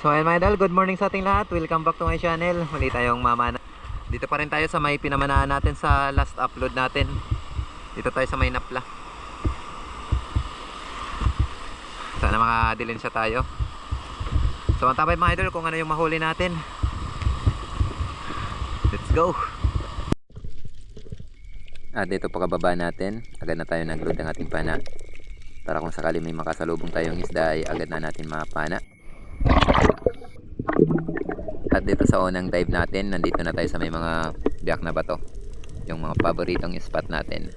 So ayun mga idol, good morning sa ating lahat. Welcome back to my channel. Muli tayong mamana. Dito pa rin tayo sa may pinamanahan natin sa last upload natin. Dito tayo sa may napla. Sana makadilin siya tayo. So antabay mga idol kung ano yung mahuli natin. Let's go. At dito pagkababa natin, agad na tayo nag-load ng ating pana. Para kung sakali may makasalubong tayong isda ay agad na natin mapana. At dito sa unang dive natin, nandito na tayo sa may mga biyak na bato. Yung mga paboritong spot natin.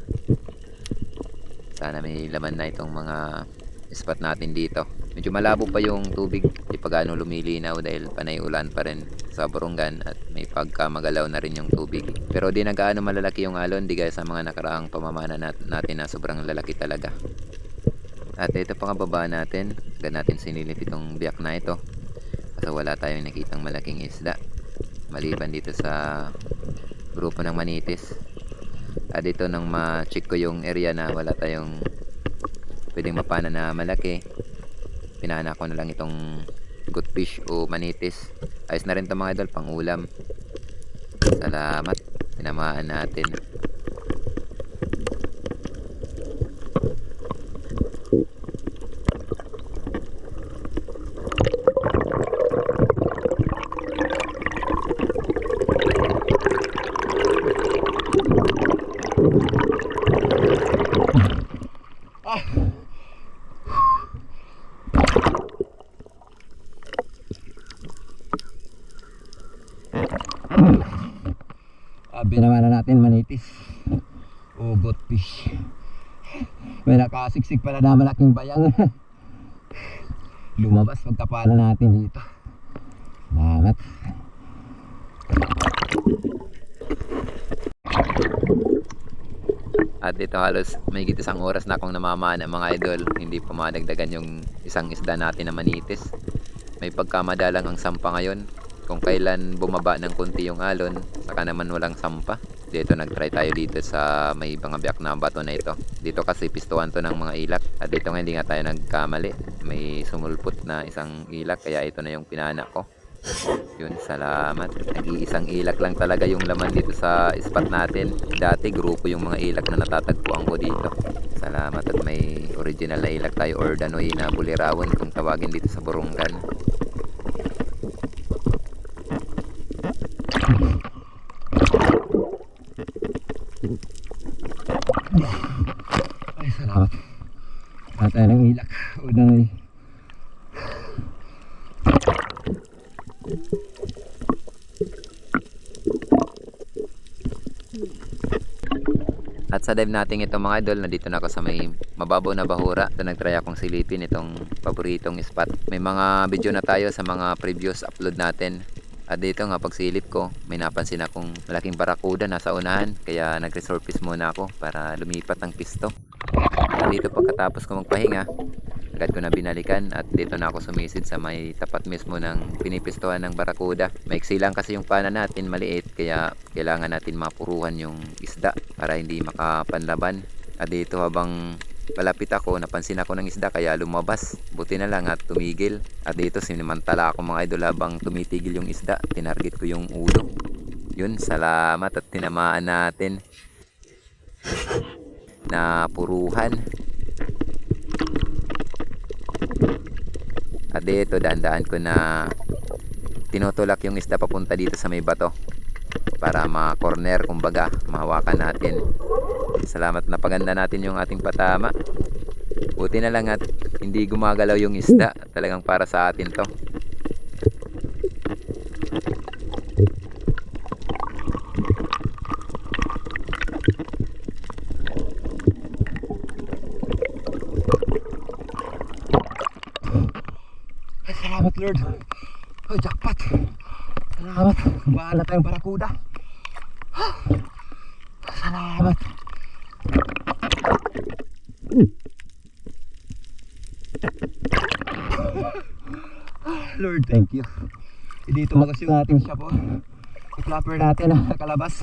Sana may laman na itong mga spot natin dito. Medyo malabo pa yung tubig, di pa gaano lumilinaw dahil panay ulan pa rin sa Burungan at may pagkamagalaw na rin yung tubig. Pero di na gaano malalaki yung alon, di gaya sa mga nakaraang pamamana natin na sobrang lalaki talaga. At ito pang baba natin, agad natin sinilit itong biyak na ito. Kasi wala tayong nakitang malaking isda. Maliban dito sa grupo ng manitis. At dito nang ma-check ko yung area na wala tayong pwedeng mapana na malaki, pinana ko na lang itong good fish o manitis. Ayos na rin ito mga idol, pang ulam. Salamat, tinamaan natin. Binamana natin manitis o goat fish. May nakasiksik pala na malaking bayang. Lumabas pagkapala natin dito. Salamat. At dito halos may isang oras na akong namamana mga idol. Hindi pa madagdagan yung isang isda natin na manitis. May pagkamadalang ang sampa ngayon. Kung kailan bumaba ng konti yung alon, saka naman walang sampa. Dito nagtry tayo dito sa may mga biyak na bato na ito. Dito kasi pistuhan to ng mga ilak. At dito nga hindi nga tayo nagkamali. May sumulpot na isang ilak, kaya ito na yung pinana ko. Yun, salamat. Nag-iisang ilak lang talaga yung laman dito sa spot natin. Dati grupo yung mga ilak na natatagpuan ko dito. Salamat at may original na ilak tayo, or danoy na bulirawon kung tawagin dito sa Burungan. Ay, salamat. Wala tayo ng ilak o danoy. At sa dive natin ito mga idol, nandito na ako sa may mababaw na bahura. Ito nagtry akong silipin itong paboritong spot. May mga video na tayo sa mga previous upload natin. At dito nga pagsilip ko, may napansin akong malaking barakuda nasa unahan. Kaya nag-resurface muna ako para lumipat ang pisto. At dito pagkatapos ko magpahinga, agad ko na binalikan at dito na ako sumisid sa may tapat mismo ng pinipistuhan ng barakuda. Maiksi lang kasi yung pana natin, maliit, kaya kailangan natin mapuruhan yung isda para hindi makapanlaban. At dito habang palapit ako, napansin ako ng isda kaya lumabas. Buti na lang at tumigil. At dito sinimantala ako mga idol habang tumitigil yung isda. Tinarget ko yung ulo. Yun, salamat at tinamaan natin. Napuruhan. At dito dandaan ko na tinutulak yung isda papunta dito sa may bato para ma-corner, kumbaga mahawakan natin. Salamat na paganda natin yung ating patama. Buti na lang at hindi gumagalaw yung isda. Talagang para sa atin to. Ay, salamat Lord. Oh, jackpot. Salamat. Bahala tayong barakuda. Salamat. Lord, thank you. Dito magas yung ating shop, oh. I-flapper natin ang kalabas.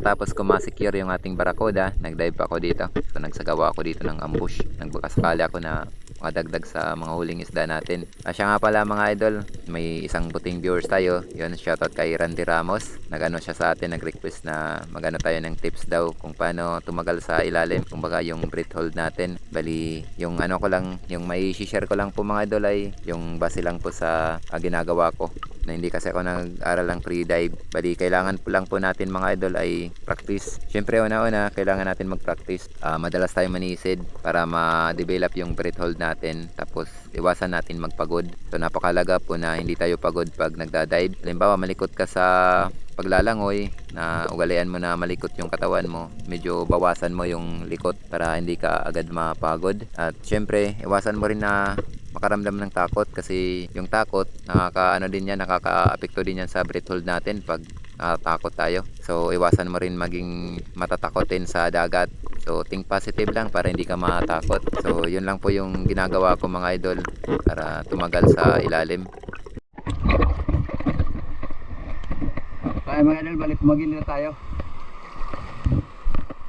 pagkatapos ko ma-secure yung ating barakuda, nag-dive ako dito. So nagsagawa ako dito ng ambush. Nagbakasakali ako na makadagdag sa mga huling isda natin. Siya nga pala mga idol, may isang buting viewers tayo. Yun, shoutout kay Randy Ramos. Nagano siya sa atin, nag-request na magano tayo ng tips daw kung paano tumagal sa ilalim. Kumbaga yung breath hold natin. Bali, yung ano ko lang, yung may share ko lang po mga idol ay yung base lang po sa ginagawa ko. Na hindi kasi ako nag-aral ng pre-dive. Bali, kailangan po lang po natin mga idol ay practice. Syempre una-una, kailangan natin mag-practice. Madalas tayo manisid para ma-develop yung breath hold natin. Tapos, iwasan natin magpagod. So, napakalaga po na hindi tayo pagod pag nagda-dive. Halimbawa, malikot ka sa paglalangoy, na ugalian mo na malikot yung katawan mo, medyo bawasan mo yung likot para hindi ka agad mapagod. At syempre, iwasan mo rin na makaramdam ng takot kasi yung takot nakaka-apekto din yan sa breath hold natin pag takot tayo. So iwasan mo rin maging matatakotin sa dagat. So think positive lang para hindi ka matakot. So yun lang po yung ginagawa ko mga idol para tumagal sa ilalim. Kaya mga idol, balik tumagil na tayo.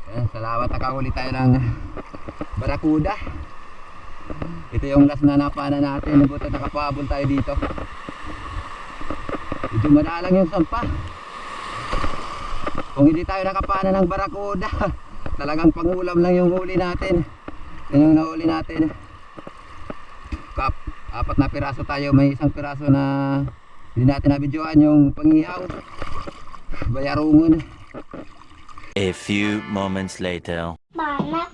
Ayan, salamat, nakahuli tayo ng barakuda. Ito yung last na napana natin. Buti nakapabol tayo dito. Medyo madalang yung sampa. Kung hindi tayo nakapana ng barakuda, talagang pangulam lang yung huli natin. Yan yung nahuli natin. Kap, 4 na piraso tayo. May isang piraso na hindi natin nabidyoan, yung pangihaw. Bayarungon. A few moments later.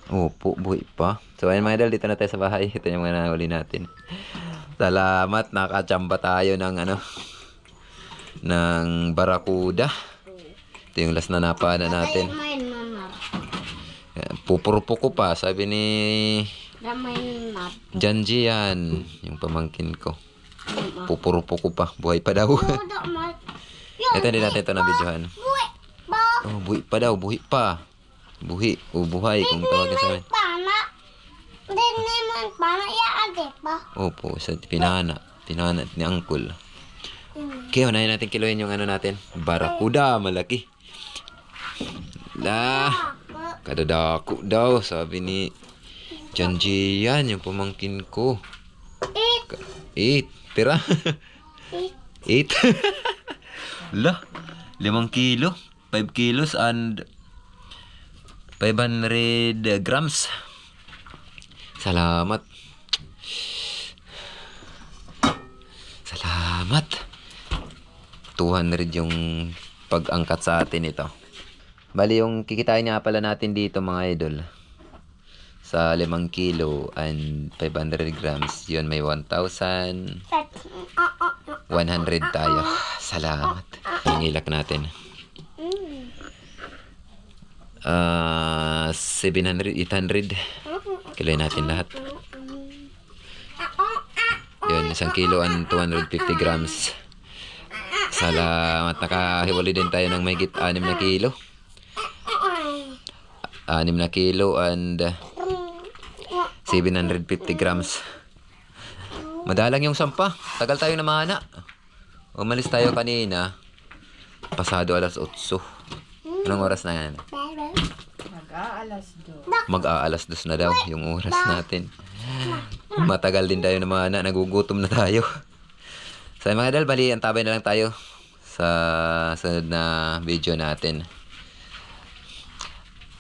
Opo, buhay pa. So ayun mga idol, dito na tayo sa bahay. Ito yung mga nahuli natin. Salamat, nakachamba tayo ng ng barakuda. Ito yung last na napana natin. Pupurupo ko pa, sabi ni Janji yan, yung pamangkin ko. Pupurupo ko pa, buhay pa daw. Ito hindi natin ito na videohan. Oh, buhay pa daw, buhay pa. Buhi o buhay kung tawagin sa amin. Opo, sa pinana ni Uncle. Okay, unahin natin kilohin yung natin. Barakuda, malaki. Kadadako daw, sabi ni Janji yan, yung pamangkin ko. 8. Tira. 8. 5 kilo. 5 kilos and 500 grams. Salamat. Salamat. 200 yung pag-angkat sa atin ito. Bali yung kikitain nga pala natin dito mga idol. Sa 5 kilo and 500 grams. Yun may 1,100 tayo. Salamat. Ingilak natin. 700, 800. Kiloin natin lahat. Yun, 1 kilo and 250 grams. Salamat, nakahiwali din tayo ng mahigit 6 na kilo. 6 na kilo and 750 grams. Madalang yung sampa. Tagal tayo namana. Umalis tayo kanina. Pasado 8:00. Anong oras na yan? Mag-aalas 2 na daw yung oras natin. Matagal din tayo namana. Nagugutom na tayo. So mga idol, bali antabay na lang tayo sa sunod na video natin.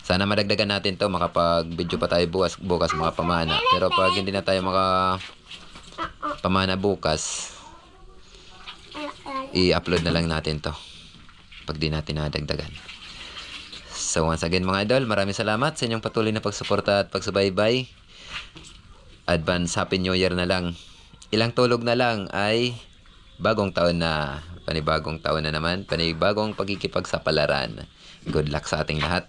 Sana madagdagan natin to, makapag-video pa tayo bukas makapamana. Pero pag hindi na tayo makapamana bukas, i-upload na lang natin to pag di natin nadagdagan. So once again mga idol, maraming salamat sa inyong patuloy na pagsuporta at pagsubaybay. Advance Happy New Year na lang. Ilang tulog na lang ay bagong taon na. Panibagong taon na naman, panibagong pagkikipagsapalaran. Good luck sa ating lahat.